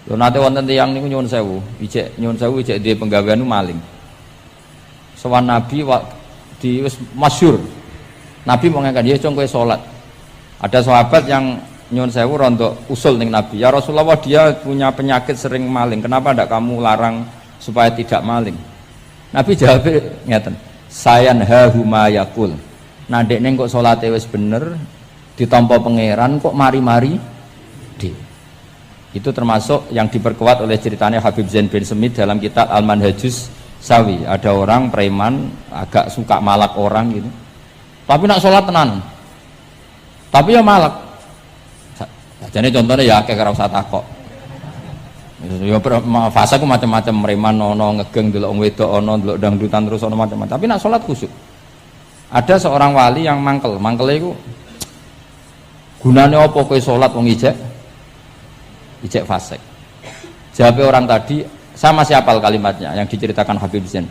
Lho nate wonten tiyang niku nyuwun sewu, ijek duwe penggawean maling. Sowan Nabi di wis masyhur. Nabi mau ngangkat ya cung kowe salat. Ada sahabat yang nyuwun sewu rontok usul ning Nabi. Ya Rasulullah, dia punya penyakit sering maling. Kenapa ndak kamu larang supaya tidak maling? Nabi jawab ngeten. Sayanhahu ma yaqul. Nah dekne kok salate wis bener ditampa pangeran kok mari-mari di. Itu termasuk yang diperkuat oleh ceritanya Habib Zain bin Semit dalam kitab Al-Manhajus Sawi. Ada orang preman agak suka malak orang gitu. Tapi nak sholat tenan. Tapi ya malak. Jadi contohnya ya kayak ora usah takok. Ya fase ku macam-macam, preman ono ngegeng delok wong wedok ono delok dangdutan terus ono macam-macam. Tapi nak sholat khusyuk. Ada seorang wali yang mangkele iku gunane apa kowe sholat wong ijek fasik. Jawab orang tadi, sama siapal kalimatnya yang diceritakan Habib Zain.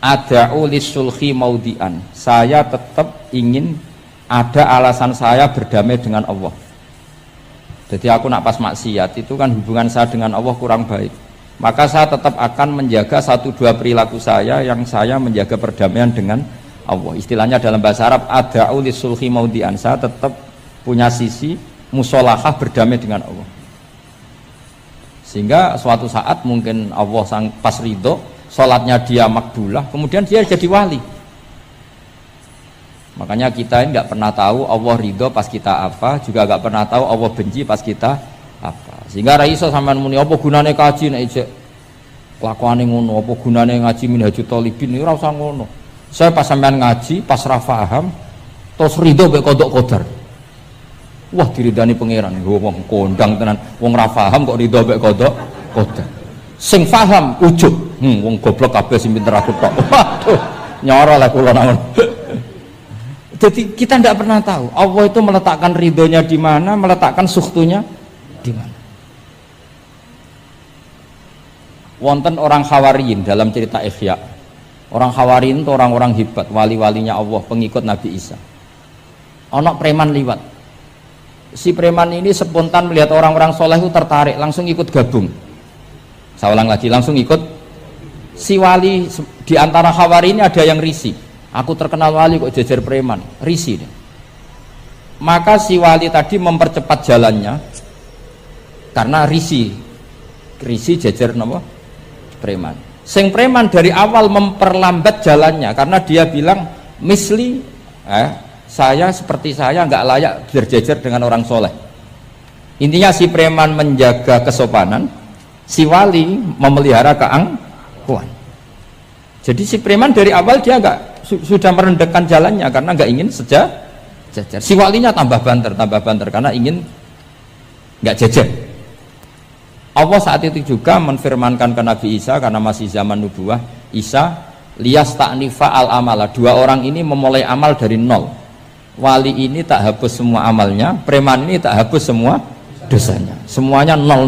Ada'u lisulhi maudian. Saya tetap ingin ada alasan saya berdamai dengan Allah. Jadi aku nak pas maksiat itu kan hubungan saya dengan Allah kurang baik. Maka saya tetap akan menjaga 1-2 perilaku saya yang saya menjaga perdamaian dengan Allah. Istilahnya dalam bahasa Arab ada'u lisulhi maudian. Saya tetap punya sisi musolahah berdamai dengan Allah. Sehingga suatu saat mungkin Allah pas ridho, sholatnya dia makbulah, kemudian dia jadi wali. Makanya kita ini nggak pernah tahu Allah ridho pas kita apa, juga nggak pernah tahu Allah benci pas kita apa. Sehingga raiso sampean muni apa gunane kaji nek ijek kelakuane ngono, apa gunane ngaji Minhajut Thalibin ora usah ngono. Saya pas sampean ngaji, pas ra paham, terus ridho mek kodok kodar. Wah diridani pangeran, wong kondang tenan, wong ra paham kok ridho mek kodok kodar. Sing paham ujug, wong goblok kabeh sing pinter aku tok. Waduh, nyoro lah kula nang. Jadi kita tidak pernah tahu Allah itu meletakkan ridhonya di mana, meletakkan sukhtunya di mana. Wonten orang Hawariyin dalam cerita Ihya. Orang Hawariyin itu orang-orang hebat, wali-walinya Allah, pengikut Nabi Isa. Ono preman liwat. Si preman ini spontan melihat orang-orang soleh itu tertarik, langsung ikut gabung. Saya ulang lagi, langsung ikut. Si wali di antara Hawariyin ini ada yang risih. Aku terkenal wali kok jejer preman, risih deh. Maka si wali tadi mempercepat jalannya karena risih jejer nama preman. Sing preman dari awal memperlambat jalannya karena dia bilang misli saya seperti saya nggak layak berjejer dengan orang soleh. Intinya si preman menjaga kesopanan, si wali memelihara keangkuhan. Jadi si preman dari awal dia nggak sudah merendahkan jalannya karena nggak ingin sejajar. Si walinya tambah banter karena ingin nggak jajar. Allah saat itu juga menfirmankan ke Nabi Isa karena masih zaman nubuah, Isa liyas ta'nifa al amala. 2 orang ini memulai amal dari nol. Wali ini tak hapus semua amalnya, preman ini tak hapus semua dosanya. Semuanya 0.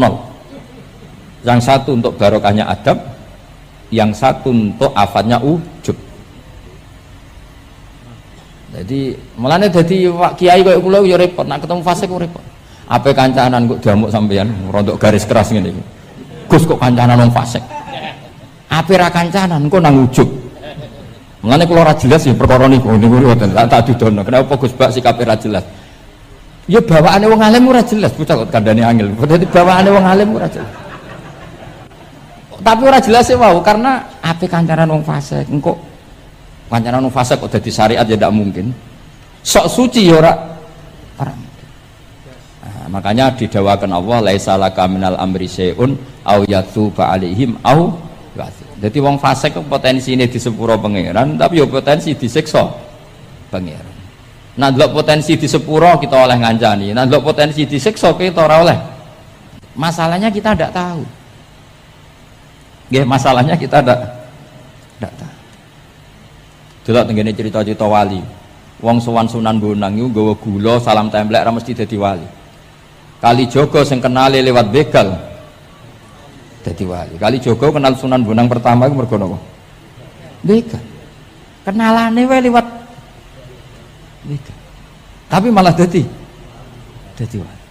Yang satu untuk barokahnya adab, yang satu untuk afatnya ujub. Jadi mulane dadi kiai koyo kula yo repot, nak ketemu fase kok repot. Ape kancanan kok diamuk sampean rontok garis keras ngene iki. Gus kok kancanan wong fasik. Ape ra kancanan kok nang ujug. Mulane kula ora jelas ya perkara niku mboten tak dudono. Kenapa Gus Bak sikape ra jelas? Ya bawaane wong alim ora jelas, bocah kok kandhane angel. Dadi bawaane wong alim ora jelas. Tapi ora jelas e wau karena ape kancanan wong fasik engko kancanan wong fasik kok dadi syariat ya ndak mungkin. Sok suci ya ora makanya didawakan Allah laisa laka minal amri syai'un au yatuba alaihim au ya'dzib. Jadi wong fasik potensine di sepuro pangeran tapi ya potensi disiksa pangeran. Nah ndelok potensi di sepuro kita oleh ngancani, nah ndelok potensi disiksa kita ora oleh. Masalahnya kita ndak tahu. Nggih, masalahnya kita ndak tahu. Delok tengene cerita-cerita wali. Wong sowan Sunan Bonang iku nggawa gula salam templek ra mesti dadi wali. Kali Jogo sing kenale lewat begal dadi wali. Kali Jogo kenal Sunan Bonang pertama iku mergo napa? Begal. Kenalane wae lewat begal. Tapi malah dadi wali.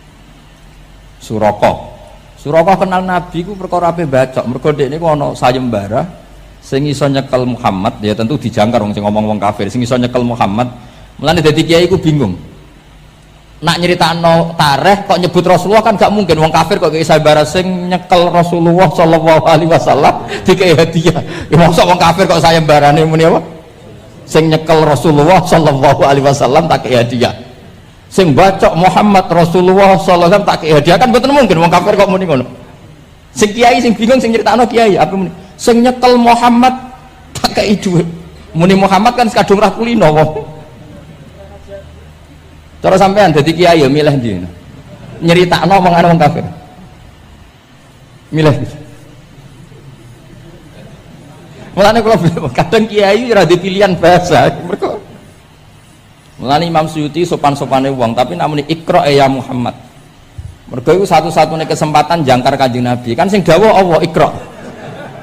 Suraka kenal Nabi ku perkara ape bacok. Mergo dekne ku ana sayembara sing iso nyekel Muhammad, ya tentu dijangkar wong sing ngomong wong kafir, sing iso nyekel Muhammad. Mulane dadi kiai ku bingung. Nak nyeritakno tarikh kok nyebut Rasulullah kan gak mungkin wong kafir kok kayak sayembara sing nyekel Rasulullah sallallahu alaihi wasallam dikei hadiah. Ya mosok wong kafir kok sayembarane muni apa? Sing nyekel Rasulullah sallallahu alaihi wasallam tak kei hadiah. Sing bacok Muhammad Rasulullah sallallahu alaihi wasallam tak kei hadiah kan mboten mungkin wong kafir kok muni ngono. Sing kiai sing bingung sing nyeritakno kiai apa muni? Sing nyekel Muhammad tak kei dhuwit. Muni Muhammad kan kadung ra kulino wong. Cara sampean dadi kiai ya milih ndi? Nyeritakno omongane wong kafir. Milih. Mulane kula kadang kiai ora di pilihan bahasa. Mergo mulane Imam Suyuti sopan-sopane wong, tapi namune Iqra ya Muhammad. Mergo iku satu-satunya kesempatan jangkar Kanjeng Nabi. Kan sing dawuh Allah Iqra.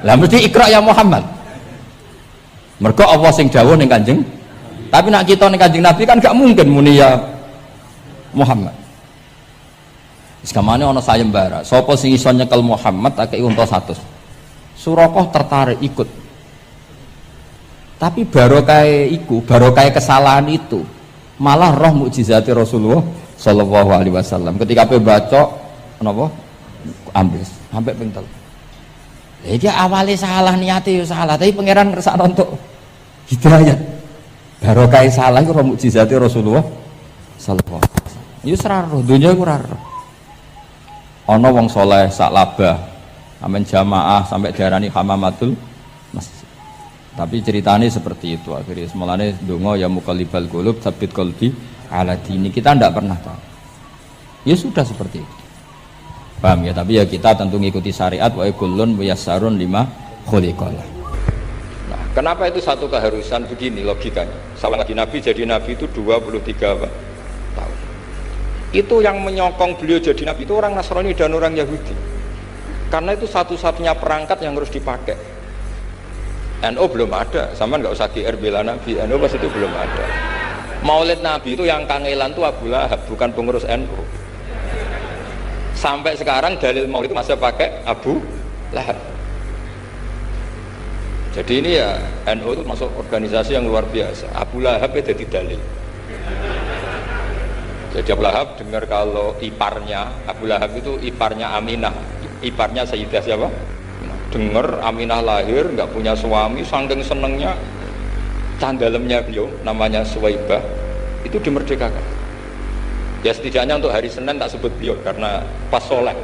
Lah mesti Iqra ya Muhammad. Mergo Allah sing dawuh ning Kanjeng. Tapi nak kita ning Kanjeng Nabi kan gak mungkin muni ya Muhammad. Sekamane ana sayembara. Sapa sing iso nyekel Muhammad tak kei unta 100. Suraka tertarik ikut. Tapi barokah iku, barokah kesalahan itu malah roh mukjizat Rasulullah sallallahu alaihi wasallam. Ketika pe baca napa? Ambles sampai ping 3. Iki awale salah niate ya salah, tapi pangeran ngersakno untuk hidayah. Barokah salah iku roh mukjizat Rasulullah sallallahu alaihi wasallam. Iku seraro, dunia iku raro. Ana wong soleh sak labah, amen jamaah sampai diarani hamamatul masjid. Tapi ceritanya seperti itu akhirnya. Semulane donga ya muqallibal qulub tsabbit qalbi ala dini. Kita ndak pernah tahu. Ya sudah seperti itu. Paham ya? Tapi ya kita tentu ngikuti syariat wa kullun muyassarun lima khuliqalah. Nah, kenapa itu satu keharusan begini logikanya? Salah lagi Nabi jadi Nabi itu 23 tahun. Itu yang menyokong beliau jadi Nabi itu orang Nasrani dan orang Yahudi, karena itu satu-satunya perangkat yang harus dipakai. NU belum ada, sama nggak usah GR bela Nabi, NU pas itu belum ada. Maulid Nabi itu yang kangelan tuh Abu Lahab, bukan pengurus NU. Sampai sekarang dalil maulid itu masih pakai Abu Lahab. Jadi ini ya NU itu masuk organisasi yang luar biasa. Abu Lahab itu jadi dalil. Jadi Abu Lahab dengar kalau iparnya Abu Lahab itu iparnya Aminah, iparnya Sayyidah siapa? Dengar Aminah lahir nggak punya suami, saking senengnya candalemnya beliau namanya Suwaibah itu dimerdekakan. Ya setidaknya untuk hari Senin tak sebut beliau karena pas soleh.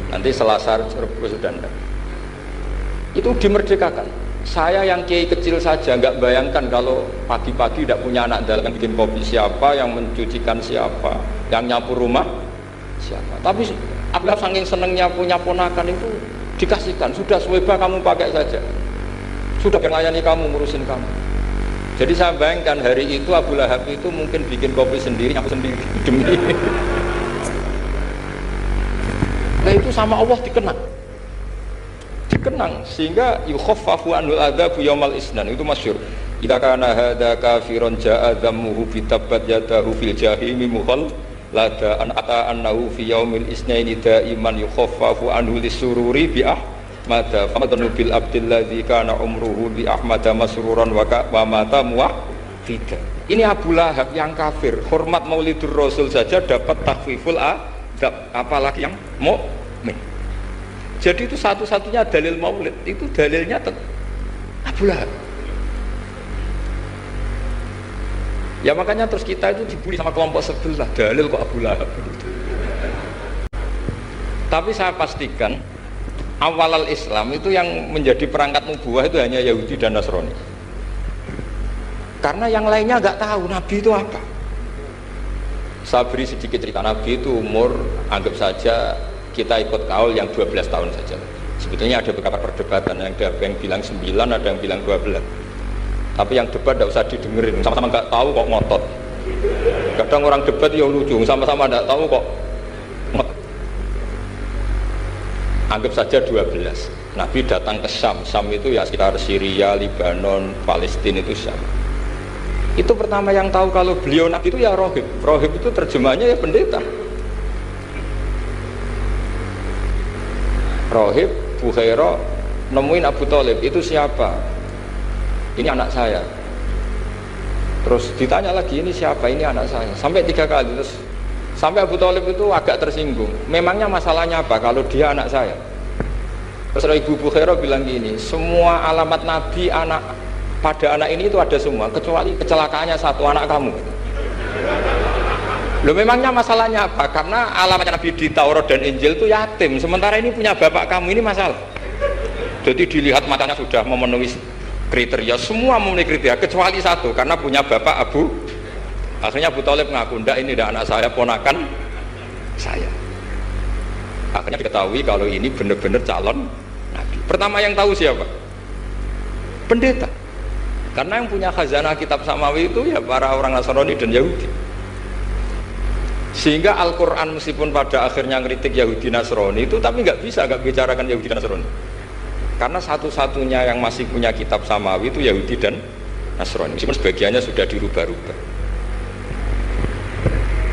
Nanti Selasa Rebus dan itu dimerdekakan. Saya yang kiai kecil saja nggak bayangkan kalau pagi-pagi tidak punya anak dalam bikin kopi siapa, yang mencucikan siapa, yang nyapu rumah siapa. Tapi Abu Lahab saking senengnya punya ponakan itu dikasihkan, sudah Suwaibah kamu pakai saja, sudah melayani kamu, ngurusin kamu. Jadi saya bayangkan hari itu Abu Lahab itu mungkin bikin kopi sendiri, nyapu sendiri demi nah itu sama Allah dikenang sehingga yukhaffafu anul adzabu yaumal isnan. Itu masyhur, idza kana hadza kafiron ja'a dhammuhu bi tabbat yadahu fil jahimi mukhallada an ata annahu fi yaumil isnaini daiman yukhaffafu anhu lisururi bi ahmada famadnu bil abdilladzi kana umruhu bi ahmada masruran wa mata muwahhida. Ini Abu Lahab yang kafir hormat Maulidur Rasul saja dapat takhfiful adab, apalagi yang mukmin. Jadi itu satu-satunya dalil maulid, itu dalilnya Abu Lahab. Ya makanya terus kita itu dibully sama kelompok sebelah, dalil kok Abu Lahab gitu. Tapi saya pastikan awal Islam itu yang menjadi perangkat nubuwah itu hanya Yahudi dan Nasrani. Karena yang lainnya nggak tahu Nabi itu apa. Saya beri sedikit cerita. Nabi itu umur anggap saja kita ikut kaul yang 12 tahun saja. Sebetulnya ada beberapa perdebatan, ada yang bilang 9, ada yang bilang 12. Tapi yang debat tidak usah didengerin, sama-sama nggak tahu kok ngotot. Kadang orang debat ya lucu, sama-sama nggak tahu kok ngotot. Anggap saja 12. Nabi datang ke Syam. Syam itu ya sekitar Syria, Lebanon, Palestina itu Syam. Itu pertama yang tahu kalau beliau Nabi itu ya rohib. Rohib itu terjemahnya ya pendeta. Rohib, Bukhairah nemuin Abu Thalib, itu siapa? Ini anak saya. Terus ditanya lagi, ini siapa? Ini anak saya. Sampai 3 kali. Terus sampai Abu Thalib itu agak tersinggung. Memangnya masalahnya apa kalau dia anak saya? Terus Ibu Bukhairah bilang gini, semua alamat Nabi pada anak ini itu ada semua, kecuali kecelakaannya satu, anak kamu. Loh, memangnya masalahnya apa? Karena alamat Nabi di Taurat dan Injil itu yatim, sementara ini punya bapak kamu, ini masalah. Jadi dilihat matanya sudah memenuhi kriteria, semua memenuhi kriteria kecuali satu, karena punya bapak Abu. Akhirnya Abu Thalib ngaku, ndak, ini tidak anak saya, ponakan saya. Akhirnya diketahui kalau ini benar-benar calon Nabi. Pertama yang tahu siapa? Pendeta. Karena yang punya khazanah kitab samawi itu ya para orang Nasrani dan Yahudi. Sehingga Al-Quran meskipun pada akhirnya ngeritik Yahudi Nasrani itu, tapi nggak bicarakan Yahudi Nasrani. Karena satu-satunya yang masih punya kitab samawi itu Yahudi dan Nasrani, meskipun sebagiannya sudah dirubah-rubah.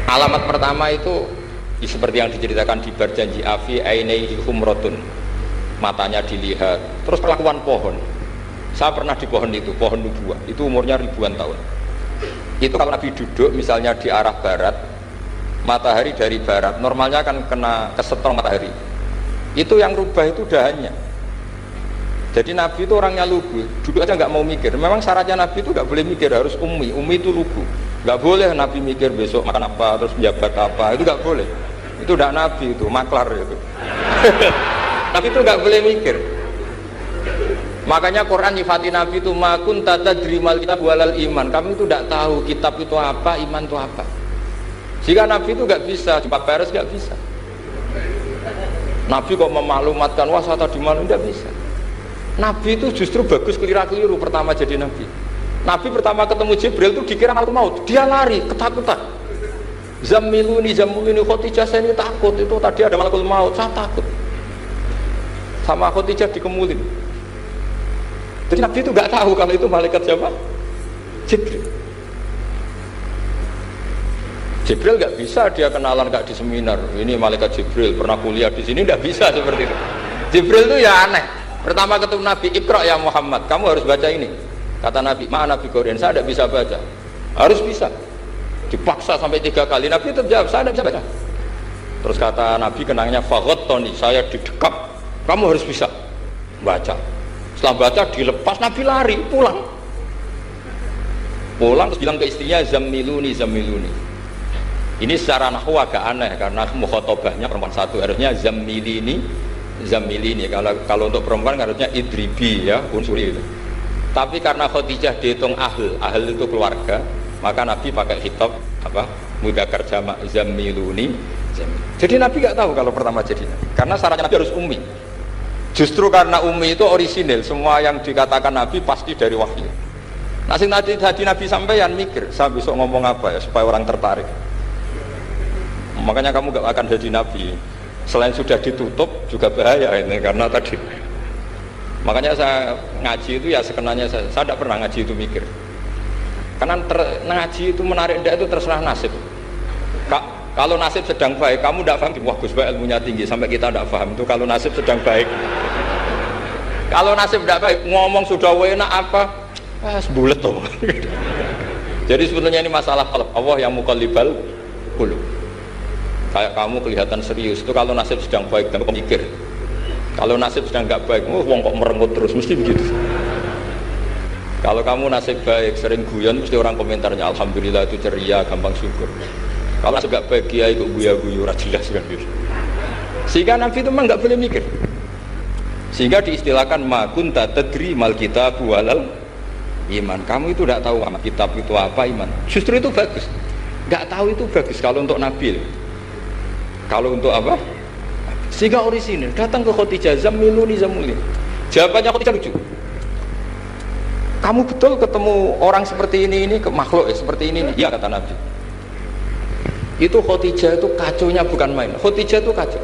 Alamat pertama itu seperti yang diceritakan di Barjanji Afi, ainaihi humrotun, matanya dilihat. Terus kelakuan pohon, saya pernah di pohon itu, pohon nubuah, itu umurnya ribuan tahun. Itu kalau Nabi duduk misalnya di arah barat, matahari dari barat, normalnya kan kena kesetrum matahari, itu yang rubah itu dahannya. Jadi Nabi itu orangnya lugu, duduk aja nggak mau mikir. Memang syaratnya Nabi itu nggak boleh mikir, harus ummi itu lugu. Nggak boleh Nabi mikir besok makan apa, terus menjabat apa, itu nggak boleh. Itu udah Nabi, itu maklar itu. Nabi itu nggak boleh mikir. Makanya Quran nyifati Nabi itu makun tata drimal kitab walal iman. Kami itu tidak tahu kitab itu apa, iman itu apa. Jika Nabi itu nggak bisa, jumpa pers nggak bisa. Nabi kok memaklumatkan wasata di mana, nggak bisa. Nabi itu justru bagus keliru pertama jadi Nabi. Nabi pertama ketemu Jibril itu dikira malaikat maut, dia lari ketakutan. Zamiluni Khadijah, saya ini takut, itu tadi ada malaikat maut, saya takut. Sama Khadijah dikemulin. Jadi Nabi itu nggak tahu kalau itu malaikat siapa? Jibril. Jibril nggak bisa dia kenalan nggak di seminar. Ini malaikat Jibril pernah kuliah di sini, nggak bisa seperti itu. Jibril itu ya aneh. Pertama ketemu Nabi, Iqra ya Muhammad, kamu harus baca ini. Kata Nabi, mana Nabi Korean, saya tidak bisa baca. Harus bisa. Dipaksa sampai 3 kali, Nabi tetap jawab, saya tidak bisa baca. Terus kata Nabi kenangnya, Faghotoni, saya didekap, kamu harus bisa baca. Setelah baca dilepas, Nabi lari, pulang. Pulang terus bilang ke istrinya, Zamiluni. Ini secara nahwu agak aneh, karena mukhotobahnya perempuan satu, harusnya Zamilini. Kalau untuk perempuan harusnya idribi ya, unsuri itu. Tapi karena Khadijah dihitung ahl itu keluarga, maka Nabi pakai khitab apa? Mudzakkar jamak Zamiluni. Jadi Nabi nggak tahu kalau pertama jadi Nabi. Karena syaratnya Nabi harus ummi. Justru karena ummi itu orisinil, semua yang dikatakan Nabi pasti dari wahyu. Nah, tadi Nabi sampaian mikir, saya besok ngomong apa ya supaya orang tertarik. Makanya kamu gak akan jadi Nabi. Selain sudah ditutup juga bahaya ini, karena tadi. Makanya saya ngaji itu ya sekenanya saya tidak pernah ngaji itu mikir. Karena ngaji itu menarik tidak itu terserah nasib. Kalau nasib sedang baik, kamu tidak paham, wah Gus Baik ilmunya tinggi sampai kita tidak paham itu kalau nasib sedang baik. Kalau nasib tidak baik, ngomong sudah enak apa? Sebulet tuh. Jadi sebetulnya ini masalah qalb, Allah yang muqallibal qulub. Kayak kamu kelihatan serius itu kalau nasib sedang baik, kamu mikir. Kalau nasib sedang nggak baik, wong kok merengut terus, mesti begitu. Kalau kamu nasib baik, sering guyon, mesti orang komentarnya alhamdulillah itu ceria, gampang syukur. Kalau nasib nggak baik, ya ikut guya-guyu, jelas kan gitu. Sehingga Nabi itu memang nggak boleh mikir. Sehingga diistilahkan ma kunta tadri mal kitab walal iman. Kamu itu tidak tahu kitab itu apa, iman. Justru itu bagus. Nggak tahu itu bagus kalau untuk Nabi. Kalau untuk apa? Sehingga orisinil datang ke Khadijah, Zamiluni. Jawabannya Khadijah lucu. Kamu betul ketemu orang seperti ini ke makhluk ya, seperti ini. Ya kata Nabi. Itu Khadijah itu kacaunya bukan main. Khadijah itu kacau.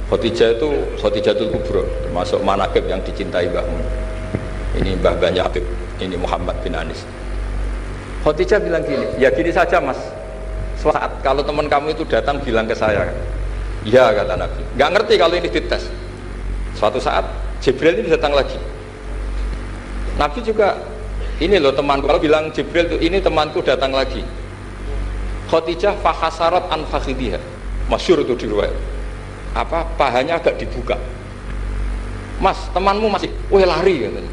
Khadijatul Kubra, termasuk manaqib yang dicintai Mbahmu. Ini Mbah Banyak Habib, ini Muhammad bin Anis. Khadijah bilang gini, ya gini saja mas. Saat kalau teman kamu itu datang bilang ke saya. Ya kata Nabi, nggak ngerti kalau ini dites. Suatu saat Jibril ini datang lagi. Nabi juga, ini loh temanku, kalau bilang Jibril itu ini temanku datang lagi. Khadijah fahasarat an fakhidhiha. Masyhur itu di riwayat. Apa pahanya agak dibuka. Mas, temanmu masih, lari katanya.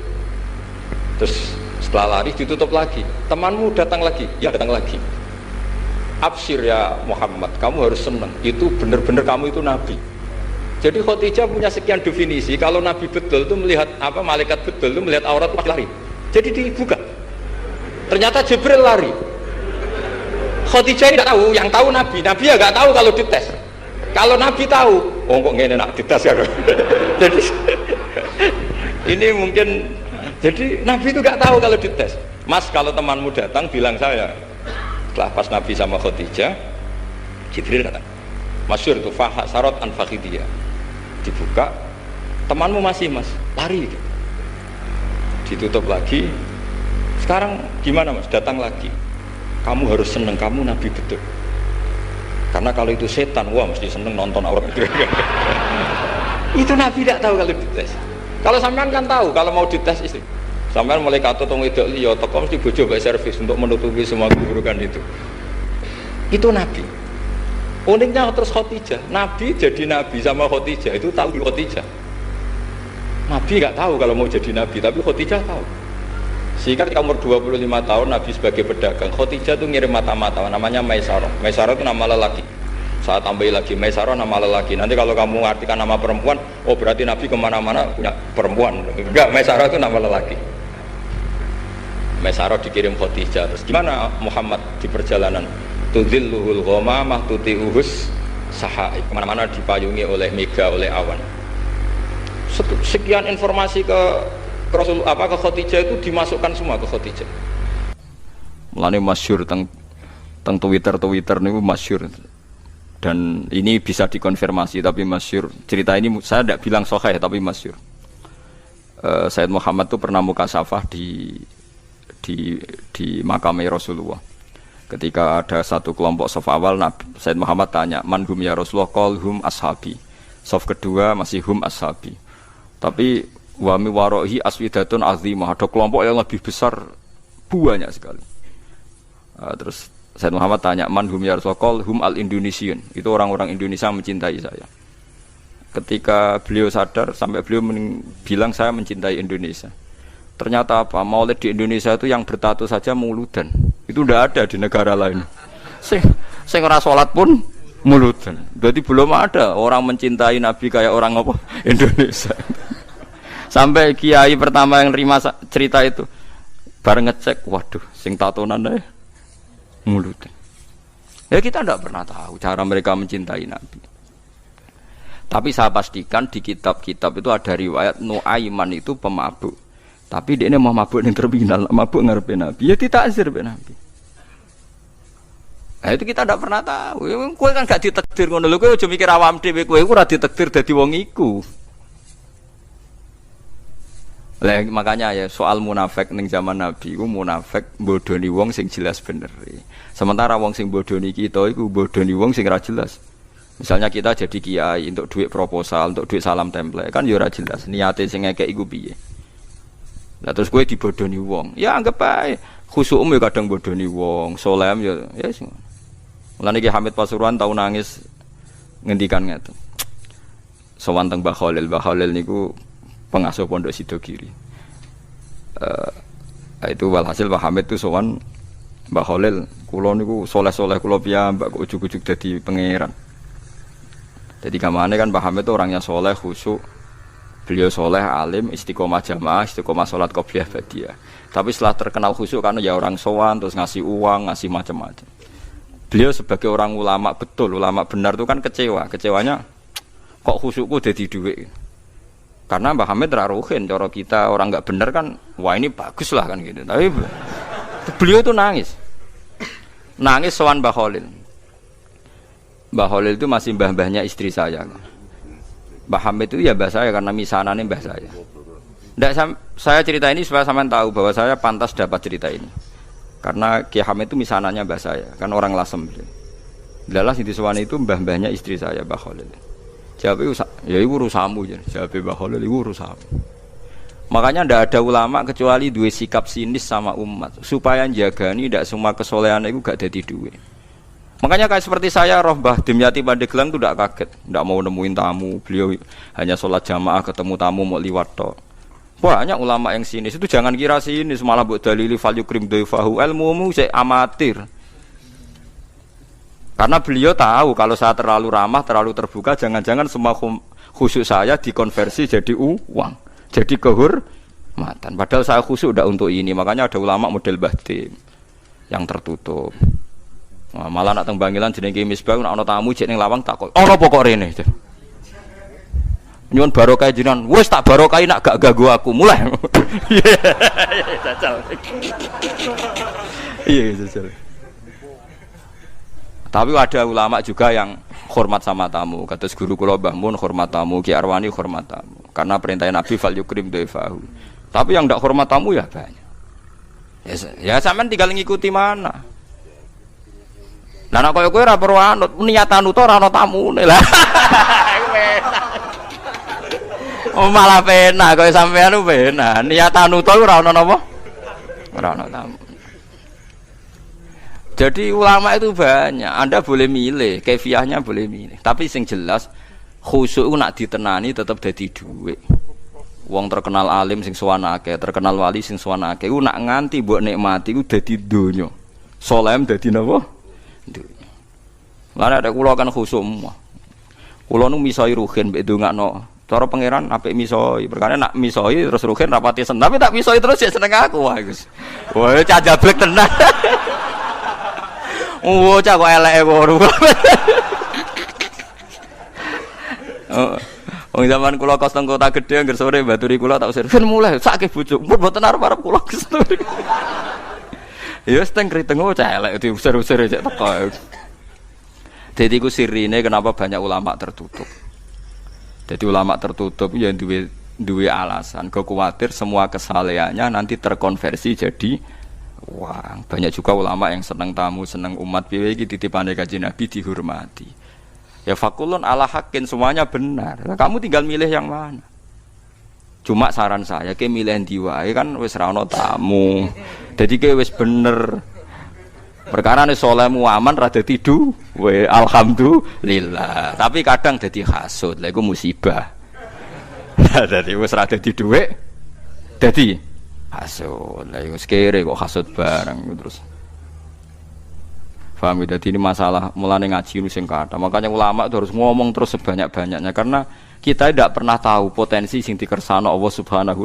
Terus setelah lari ditutup lagi. Temanmu datang lagi, ya datang lagi. Absyir ya Muhammad, kamu harus senang. Itu benar-benar kamu itu nabi. Jadi Khadijah punya sekian definisi. Kalau Nabi betul itu melihat apa, malaikat betul itu melihat aurat pasti lari. Jadi dibuka. Ternyata Jibril lari. Khadijah ini tidak tahu, yang tahu Nabi. Nabi ya nggak tahu kalau dites. Kalau Nabi tahu, oh kok ngene nak dites ya. Jadi ini mungkin. Jadi Nabi itu nggak tahu kalau dites. Mas, kalau temanmu datang bilang saya. Setelah pas Nabi sama Khadijah, Jibril datang. Masyhur itu fahasarat an fakhidhiha. Dibuka, temanmu masih mas, lari gitu. Ditutup lagi. Sekarang gimana mas, datang lagi. Kamu harus seneng, kamu nabi betul. Karena kalau itu setan, wah mesti seneng nonton aurat itu. Itu nabi tidak tahu kalau dites. Kalau sampean kan tahu, kalau mau dites istri sampean mulai kata tong wedok liya teko mesti bojo bae servis untuk menutupi semua keburukan itu. Itu nabi. Uniknya terus Khadijah, Nabi jadi Nabi sama Khadijah itu tahu Khadijah. Nabi nggak tahu kalau mau jadi Nabi, tapi Khadijah tahu. Sehingga ketika umur 25 tahun Nabi sebagai pedagang, Khadijah itu ngirim mata-mata namanya Maisarah. Maisarah itu nama lelaki. Saya tambahin lagi, Maisarah nama lelaki. Nanti kalau kamu artikan nama perempuan, oh berarti Nabi kemana-mana punya perempuan. Enggak, Maisarah itu nama lelaki. Maisarah dikirim Khadijah. Terus gimana Muhammad di perjalanan? Tudhilluhul ghamamah tuti'uhus sahai, kemana-mana dipayungi oleh mega, oleh awan. Sekian informasi ke Rasul ke Khadijah itu dimasukkan semua ke Khadijah. Mulane masyhur teng Twitter niku masyhur. Dan ini bisa dikonfirmasi tapi masyhur. Cerita ini saya tidak bilang sahih tapi masyhur. Sayyid Muhammad itu pernah mukasafah di makam Rasulullah. Ketika ada satu kelompok saf awal, Sayyid Muhammad tanya, "Man hum ya Rasulullah?" Qal hum ashabi. Saf kedua masih hum ashabi. Tapi wa mi warahi aswidatun azimah, ada kelompok yang lebih besar, banyak sekali. Terus Sayyid Muhammad tanya, "Man hum ya Rasulullah?" Qal hum al-Indonesian. Itu orang-orang Indonesia mencintai saya. Ketika beliau sadar, sampai beliau bilang saya mencintai Indonesia. Ternyata apa? Maulid di Indonesia itu yang bertato saja muludan. Itu tidak ada di negara lain. Sing ora salat pun muludan. Berarti belum ada orang mencintai Nabi kayak orang apa? Indonesia. Sampai kiai pertama yang terima cerita itu bareng ngecek, waduh, sing tatonan ae muludan. Ya kita tidak pernah tahu cara mereka mencintai Nabi. Tapi saya pastikan di kitab-kitab itu ada riwayat Nuaiman itu pemabuk. Tapi dia ini mau mabuk yang terminal, mabuk ngarepe Nabi. Ya ditakzir be Nabi. Nah itu kita tidak pernah tahu. Kowe kan gak ditakdir ngono lho, kowe aja mikir awam dhewe, kowe ora ditakdir dadi wong iku. Lah makanya ya soal munafik ning zaman Nabi iku munafik bodoni wong sing jelas bener. Sementara wong sing bodoni kita iku bodoni wong sing ora jelas. Misalnya kita jadi kiai untuk duit proposal, untuk duit salam template, kan ya ora jelas niate sing ngekek iku piye. Lah terus kowe dibodoni wong, ya anggap ae khusyukmu ya kadang bodoni wong, solem ya sing. Mulane Ki Hamid Pasuruan tau nangis ngendikan ngeten. Sowan teng Mbah Khalil niku pengasuh Pondok Sidogiri. Itu walhasil Pak Hamid itu sowan Mbah Khalil, kula niku soleh-soleh kula piyambak kok ujug-ujug dadi pangeran. Jadi kamane kan Pak Hamid itu orangnya soleh, khusyuk. Beliau soleh, alim, istiqomah jamaah, istiqomah sholat qobliyah badiah. Tapi setelah terkenal khusyuk karena ya orang sowan, terus ngasih uang, ngasih macam-macam. Beliau sebagai orang ulama betul, ulama benar itu kan kecewa. Kecewanya kok khusyukku jadi duit. Karena Mbah Hamid raruhin, cara kita orang nggak benar kan, wah ini bagus lah kan gitu. Tapi beliau itu nangis sowan Mbah Khalil. Mbah Khalil itu masih mbah-mbahnya istri saya. Mbah Hamid itu ya mbah saya karena misanane mbah saya. Nggak, saya cerita ini supaya sampean tahu bahwa saya pantas dapat cerita ini. Karena Ki Hamid itu misanannya mbah saya, kan orang Lasem. Dalah sing disewani itu mbah-mbahnya istri saya, Mbah Khalil. Jawab ya iku urusanmu jan. Jawab Mbah Khalil iku urusanmu. Makanya ndak ada ulama kecuali dua sikap sinis sama umat supaya njagani ndak semua kesolehan itu gak dadi duwe. Makanya kayak seperti saya roh Mbah Dimyati Pandeglang itu ndak kaget, ndak mau nemuin tamu, beliau hanya sholat jamaah ketemu tamu mau liwat tok. Banyak ulama yang sinis itu jangan kira sinis malah mbok dalili fal yukrim dhaifahu ilmumu sik amatir. Karena beliau tahu kalau saya terlalu ramah, terlalu terbuka, jangan-jangan semua khusyuk saya dikonversi jadi uang, jadi kehormatan. Padahal saya khusyuk udah untuk ini, makanya ada ulama model Bahtim yang tertutup. Nah, malah nak teng Bangilan jenenge Misbah, nak ana tamu jek ning lawang takok, "Ana apa kok rene?" Nyuwun barokah jenengan, wis tak barokahi nak gak ganggu aku, mulai. Jajal. Iya, jajal. Tapi ada ulama juga yang hormat sama tamu. Kata guru kula Mbah Mun hormat tamu, Ki Arwani hormat tamu. Karena perintah Nabi fal yukrim dhaifahu. Tapi yang ndak hormat tamu ya banyak. Ya sampean tinggal ngikuti mana. Lah nek koyo kowe ora perlu anut, niatan uta ora ana tamune lah. Oh malah penak kowe sampean penak. Niatan uta ora ana napa? Ora ana tamu. Jadi ulama itu banyak, Anda boleh milih, kefiahnya boleh milih. Tapi sing jelas khusyuk nak ditenani tetap dadi dhuwit. Wong terkenal alim sing sowan akeh, terkenal wali sing sowan akeh, ku nak nganti mbok nikmati ku dadi donya. Saleh dadi napa? Donya. Lah nek kula kan khusyuk semua. Kula nu misoi ruhin mbek ndongakno. Cara pangeran apik misoi, perkara nak misoi terus ruhin rapati seneng, tapi tak misoi terus ya seneng aku wae, Gus. Wah, cah jablek tenan. Oh, cak kok eleke woru. Oh, zaman kula kos teng kota gedhe ngger sore baturi kula tak usir. "Fen mulai sakake bojo, mun mboten arep-arep kula Gusti." Ya wis teng kriteng cak elek diusir-usir cek teko. Dadi iku sirine kenapa banyak ulama tertutup. Jadi ulama tertutup ya duwe alasan, kok kuwatir semua kesalehannya nanti terkonversi jadi wah, banyak juga ulama yang senang tamu, senang umat piye iki titipane Kanjeng Nabi dihormati. Ya fakulun ala hakin semuanya benar. Kamu tinggal milih yang mana. Cuma saran saya ke milih ndi wae kan wis ra ono tamu. Dadi ke wis bener. Perkara nek salehmu aman ra dadi duwe alhamdulillah. Tapi kadang dadi hasud, lha iku musibah. Dadi wis ra dadi duwe dadi hasud, lah yang sekere kok hasud barang terus. Paham ya? Jadi ini masalah mulane ngaji lu sing kathah. Makanya ulama itu harus ngomong terus sebanyak-banyaknya karena kita tidak pernah tahu potensi sing dikersano Allah Subhanahu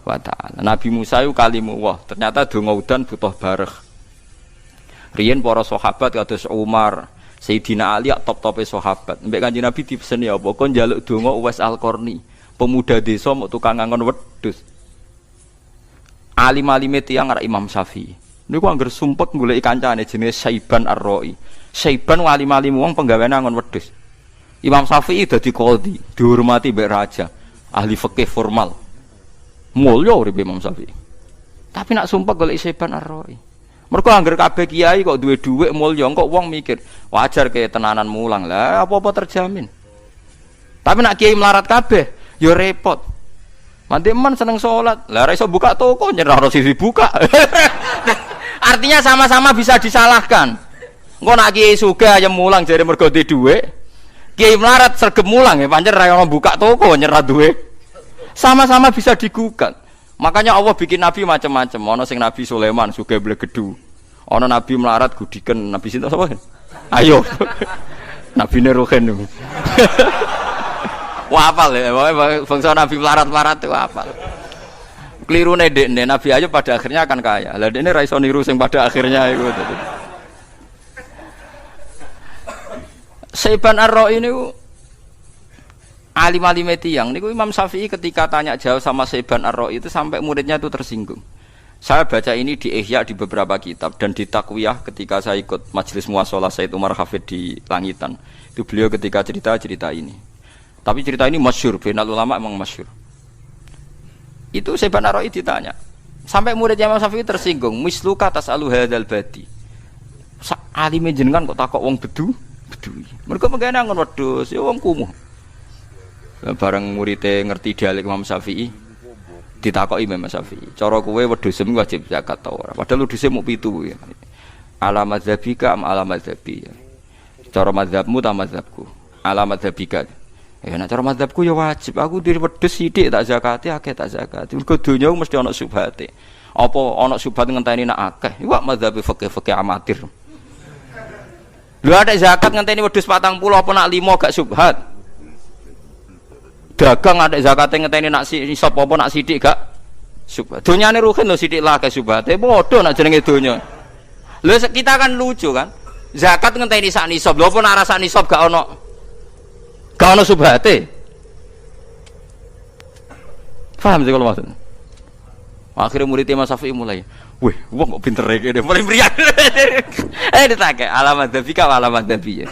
wa taala. Nabi Musa itu kalimullah, ternyata donga udan butuh bareh. Riyen para sahabat kados Umar, Sayyidina Ali top-tope sahabat. Mbek Kanjeng Nabi dipeseni apa? Kon njaluk donga Uwais Al-Qarni, pemuda desa mau tukang ngangon wedhus. Alim-alime tiyang arek Imam Syafi'i. Niku angger sumpek goleki kancane jenenge Saiban Ar-Ra'i. Saiban alim-alim wong penggaweane angon wedhus. Imam Syafi'i dadi qadhi, dihormati mbek raja, ahli fikih formal. Mulya uripe Imam Syafi'i. Tapi nak sumpek goleki Saiban Ar-Ra'i. Mergo angger kabeh kiai kok duwe dhuwit mulya, kok wong mikir, wajar ke tenanan mulang lah, apa-apa terjamin. Tapi nak kiai melarat kabeh, ya repot. Manteman seneng sholat, lah iso buka toko nyerah sisi buka. Artinya sama-sama bisa disalahkan. Engko nak kiai sugih ayam mulang jare mergo di dhuwit. Kiai melarat sregep mulang ya pancen ra ono buka toko nyerah duwe. Sama-sama bisa digugat. Makanya Allah bikin nabi macam-macam. Ono sing Nabi Sulaiman sugih blegedu. Ono nabi melarat gudiken, nabi sinten sapa? Ayo. Nabine Ruhen niku. Wah apal ya, bangsa Nabi melarat-melarat itu apal. Keliru dekne Nabi Ayub pada akhirnya akan kaya. Lah dekne ra iso niru sing pada akhirnya iku. Saiban Ar-Ra'i niku alim-alime tiyang niku Imam Syafi'i ketika tanya jawab sama Saiban Ar-Ra'i itu sampai muridnya itu tersinggung. Saya baca ini di Ihya di beberapa kitab dan di Taqwiyah ketika saya ikut majelis muashalah Said Umar Hafid di Langitan. Itu beliau ketika cerita ini. Tapi cerita ini masyhur, bainal ulama memang masyhur. Itu Saiban Ar-Ra'i ditanya. Sampai muridnya Imam Syafi'i tersinggung, misluka tasalu hadzal badi. Alime jenengan kok takok wong bedu? Bedui. Mergo mengene angon wedhus, ya wong kumuh. Bareng muridé ngerti dialek Imam Syafi'i, ditakoki Imam Syafi'i, cara kowe wedhus wajib zakat ta ora? Padahal wedhuse mung 7 ya. Ala madzhabika am ala madzhabi. Cara madzhabmu ta madzhabku? Ala madzhabika. Nek cara madzhabku ya wajib. Aku diri wedhus sithik tak zakati, akeh tak zakati. Mergo donya mesti ana subhate. Apa ana subhat ngenteni nak akeh? Iku madzhab fikih amatir. Lho ada zakat ngenteni wedhus 40 apa nak 5 gak subhat. Dagang ada zakate ngenteni nak nisab apa nak sithik gak subhat. Donyane ruhin lho sithik lah gak subhate. Padha nak jenenge donya. Lho kita kan lucu kan. Zakat ngenteni sak nisab. Lho apa nak sak nisab gak ono subhate. Paham sih kalau maksudnya. Akhirnya murid Imam Syafi'i mulai, wih, wong kok pinter iki mulai meriang. Ditake alamat dzabika alamat dzabi.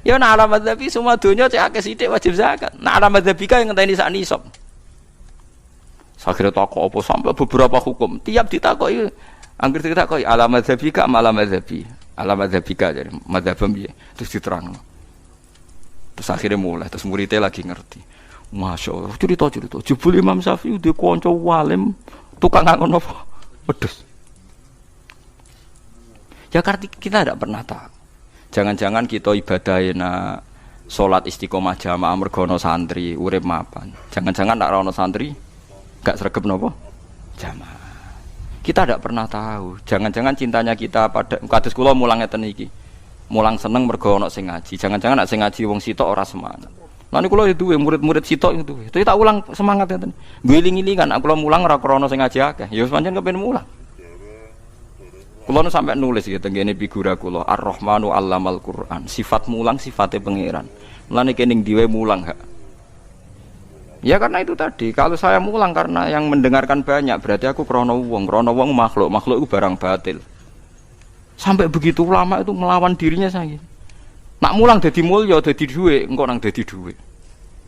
Ya nak alamat dzabi semua dunia cek akeh sithik wajib zakat. Nak alamat dzabika yang ngenteni sak nisab. Akhirnya takok apa sampai beberapa hukum. Tiap ditakoki angger ditakoki alamat dzabika alamat dzabi. Alamat dzabika jadi madzhabem piye. Terus diterangno. Terus akhirnya mulai, terus muridnya lagi ngerti. Masya Allah, cerita. Jebul Imam Syafi'i udah konco walim, tukang ngangon apa? Pedes. Ya karena kita tidak pernah tahu. Jangan-jangan kita ibadahina sholat istiqomah jamaah mergono santri, urip mapan. Jangan-jangan nak rono santri, gak sregep nopo jamaah. Kita tidak pernah tahu. Jangan-jangan cintanya kita pada kados kula mulang ngeten iki. Mulang seneng mergo ana sing ngaji. Jangan-jangan nak sing ngaji wong sitok ora semangat. Lah niku kula duwe murid-murid sitok itu. Tapi tak ulang semangat ngeten. Ngiling-ngilingan aku kula mulang ora krana sing ngaji akeh. Ya pancen kepen mulang. Kula nu sampe nulis ya tengene figura kula Ar-Rahmanu 'allamal Qur'an. Sifat mulang sifate pangeran. Mulane kene ning diwe mulang hak. Ya karena itu tadi, kalau saya mulang karena yang mendengarkan banyak berarti aku krana wong makhluk itu barang batil. Sampai begitu ulama itu melawan dirinya saya. Nak mulang dadi mulya, dadi dhuwit, engko nang dadi dhuwit.